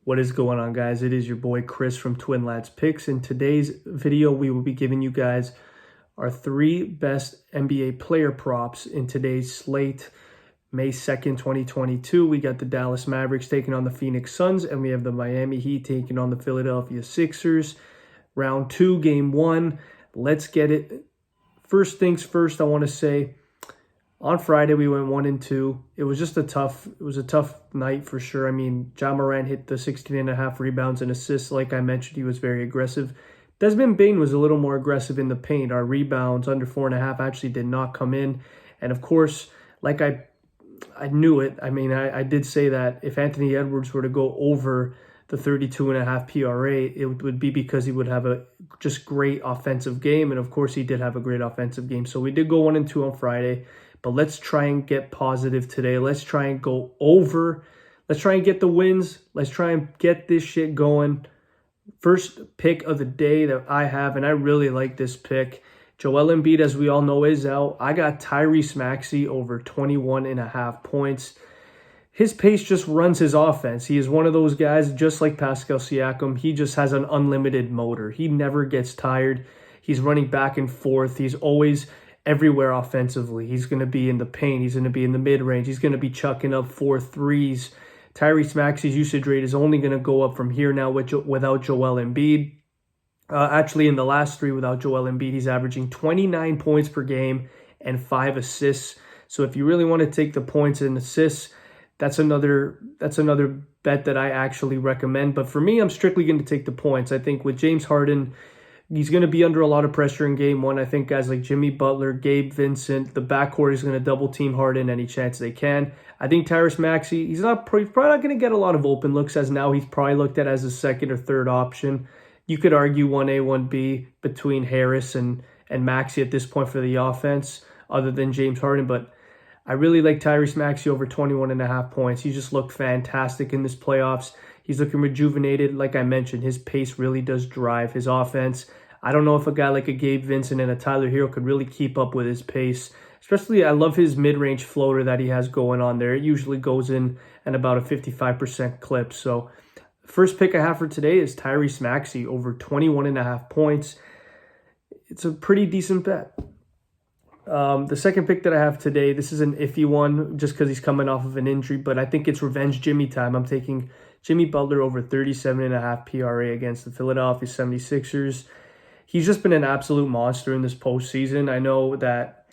What is going on, guys? It is your boy Chris from Twin Lads Picks. In today's video, we will be giving you guys our 3 best NBA player props in today's slate. May 2nd, 2022, we got the Dallas Mavericks taking on the Phoenix Suns, and we have the Miami Heat taking on the Philadelphia Sixers. Round 2, game 1. Let's get it. First things first, I want to say, on Friday, we went 1-2. It was just a tough night for sure. I mean, Morant hit the 16.5 rebounds and assists. Like I mentioned, he was very aggressive. Desmond Bane was a little more aggressive in the paint. Our rebounds under 4.5 actually did not come in. And of course, like I knew it. I mean, I did say that if Anthony Edwards were to go over the 32.5 PRA, it would be because he would have a just great offensive game. And of course, he did have a great offensive game. So we did go 1-2 on Friday. But let's try and get positive today. Let's try and go over. Let's try and get the wins. Let's try and get this shit going. First pick of the day that I have, and I really like this pick. Joel Embiid, as we all know, is out. I got Tyrese Maxey over 21.5 points. His pace just runs his offense. He is one of those guys, just like Pascal Siakam. He just has an unlimited motor. He never gets tired. He's running back and forth. He's always everywhere offensively. He's going to be in the paint. He's going to be in the mid-range. He's going to be chucking up 4 threes. Tyrese Maxey's usage rate is only going to go up from here now without Joel Embiid. Actually, in the last 3 without Joel Embiid, he's averaging 29 points per game and 5 assists. So if you really want to take the points and assists, that's another bet that I actually recommend. But for me, I'm strictly going to take the points. I think with James Harden, he's going to be under a lot of pressure in game 1. I think guys like Jimmy Butler, Gabe Vincent, the backcourt is going to double team Harden any chance they can. I think Tyrese Maxey, he's probably not going to get a lot of open looks, as now he's probably looked at as a second or third option. You could argue 1A, 1B between Harris and Maxey at this point for the offense, other than James Harden. But I really like Tyrese Maxey over 21.5 points. He just looked fantastic in this playoffs. He's looking rejuvenated. Like I mentioned, his pace really does drive his offense. I don't know if a guy like a Gabe Vincent and a Tyler Hero could really keep up with his pace. Especially, I love his mid-range floater that he has going on there. It usually goes in at about a 55% clip. So, first pick I have for today is Tyrese Maxey over 21.5 points. It's a pretty decent bet. The second pick that I have today, this is an iffy one just because he's coming off of an injury, but I think it's revenge Jimmy time. I'm taking Jimmy Butler over 37.5 PRA against the Philadelphia 76ers. He's just been an absolute monster in this postseason. I know that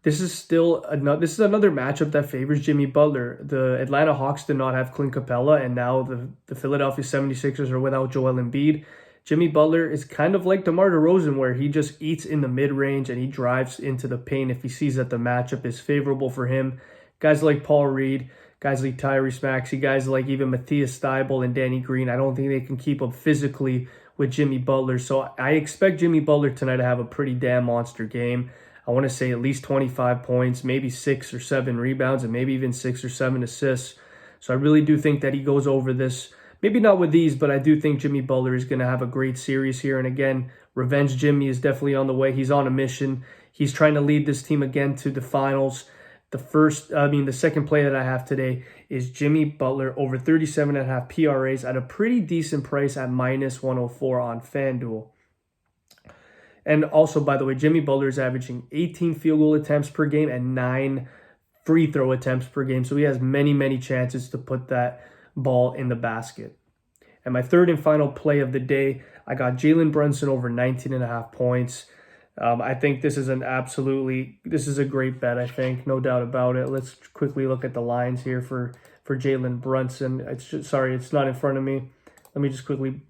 this is another matchup that favors Jimmy Butler. The Atlanta Hawks did not have Clint Capella, and now the Philadelphia 76ers are without Joel Embiid. Jimmy Butler is kind of like DeMar DeRozan, where he just eats in the mid-range and he drives into the paint if he sees that the matchup is favorable for him. Guys like Paul Reed, guys like Tyrese Maxey, guys like even Matthias Thybulle and Danny Green, I don't think they can keep up physically with Jimmy Butler. So I expect Jimmy Butler tonight to have a pretty damn monster game. I want to say at least 25 points, maybe 6 or 7 rebounds, and maybe even 6 or 7 assists. So I really do think that he goes over this. Maybe not with these, but I do think Jimmy Butler is going to have a great series here. And again, revenge Jimmy is definitely on the way. He's on a mission. He's trying to lead this team again to the finals. The second play that I have today is Jimmy Butler over 37.5 PRAs at a pretty decent price at -104 on FanDuel. And also, by the way, Jimmy Butler is averaging 18 field goal attempts per game and 9 free throw attempts per game. So he has many, many chances to put that ball in the basket. And my third and final play of the day, I got Jalen Brunson over 19.5 points. I think this is a great bet, I think, no doubt about it. Let's quickly look at the lines here for Jalen Brunson. It's not in front of me. Let me just quickly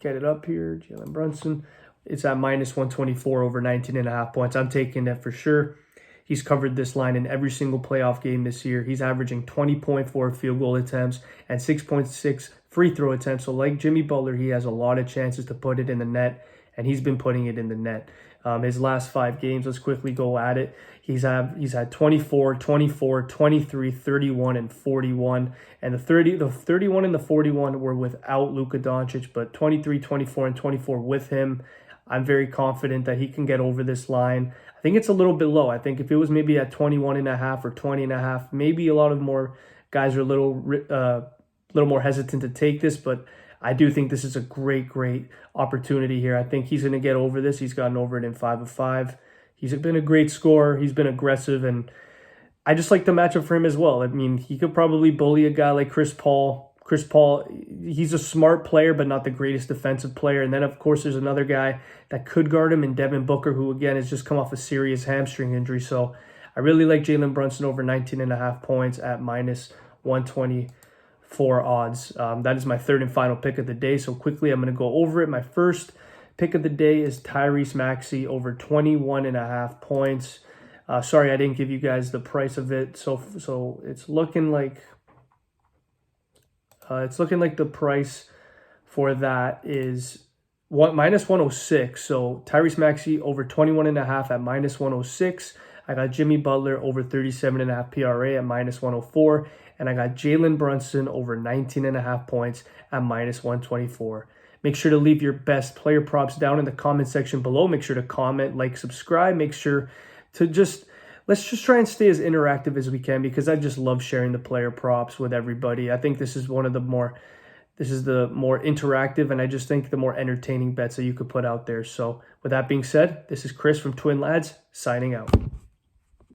get it up here. Jalen Brunson. It's at -124 over 19.5 points. I'm taking that for sure. He's covered this line in every single playoff game this year. He's averaging 20.4 field goal attempts and 6.6 free throw attempts. So like Jimmy Butler, he has a lot of chances to put it in the net, and he's been putting it in the net. His last 5 games, let's quickly go at it. He's had 24, 24, 23, 31, and 41. And the 31 and the 41 were without Luka Doncic, but 23, 24, and 24 with him. I'm very confident that he can get over this line. I think it's a little bit low. I think if it was maybe at 21.5 or 20.5, maybe a lot of more guys are a little little more hesitant to take this, but I do think this is a great opportunity here. I think he's going to get over this. He's gotten over it in 5 of 5. He's been a great scorer. He's been aggressive, and I just like the matchup for him as well. I mean, he could probably bully a guy like Chris Paul. Chris Paul, he's a smart player, but not the greatest defensive player. And then, of course, there's another guy that could guard him in Devin Booker, who, again, has just come off a serious hamstring injury. So I really like Jalen Brunson over 19.5 points at minus 124 odds. That is my third and final pick of the day. So quickly, I'm going to go over it. My first pick of the day is Tyrese Maxey over 21.5 points. Sorry, I didn't give you guys the price of it. So it's looking like the price for that is minus 106. So Tyrese Maxey over 21.5 at minus 106. I got Jimmy Butler over 37.5 PRA at minus 104. And I got Jalen Brunson over 19.5 points at minus 124. Make sure to leave your best player props down in the comment section below. Make sure to comment, like, subscribe. Make sure to let's just try and stay as interactive as we can, because I just love sharing the player props with everybody. I think this is the more interactive, and I just think the more entertaining bets that you could put out there. So with that being said, this is Chris from Twin Lads signing out.